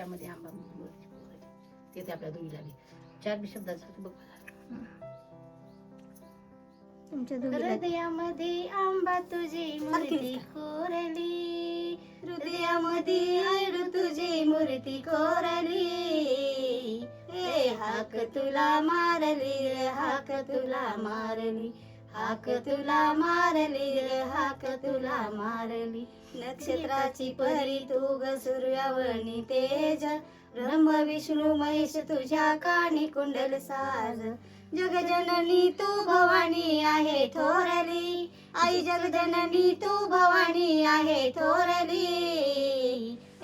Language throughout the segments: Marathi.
त्यामध्ये आंबा मोहरीची पोरं ते आपल्या दोघी लागले 4 शब्दाचं बघ. तुमच्या दोघीला हृदयामध्ये आंबा तुझी मूर्ती कोरली, हृदयामध्ये आयडू तुझी मूर्ती कोरली, ए हाक तुला मारली, हाक तुला मारली, हाक तुला मारली, हाक तुला मारली. नक्षत्राची परी तू ग सूर्यावणी तेज, ब्रह्म विष्णू महेश तुझ्या कानी कुंडल साज. जगजननी तू भवानी आहे थोरली, आई जगजननी तू भवानी आहे थोरली,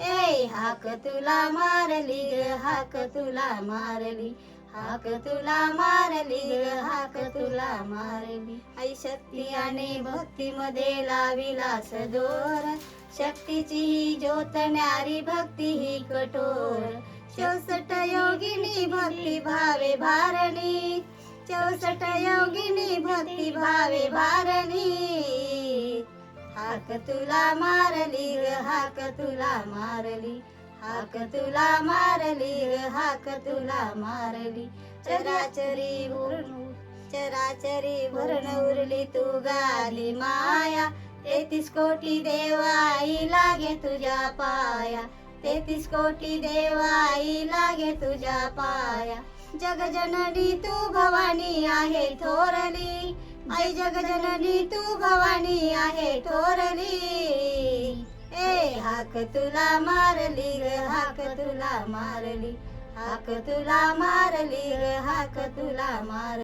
ए हाक तुला मारली, हाक तुला मारली, हाक तुला मारली, हाक तुला मारली. आई शक्ती आणि भक्ती मध्ये लाविला सदोर, शक्तीची ही ज्योत न्यारी भक्ती ही कठोर. 64 योगिनी भक्ती भावे भारणी, 64 योगिनी भक्ती भावे भारणी, हाक तुला मारली, हाक तुला मारली, हाक तुला मारली, हाक तुला मारली. चराचरी भरण उरली तू गाली माया, 33 कोटी देवाई लागे तुझ्या पाया, 33 कोटी देवाई लागे तुझ्या पाया. जगजननी तू भवानी आहे थोरली, आई जगजननी तू भवानी आहे थोरली, ए हाक तुला मारली, हाक तुला मारली, हाक तुला मारली, हाक तुला मारली.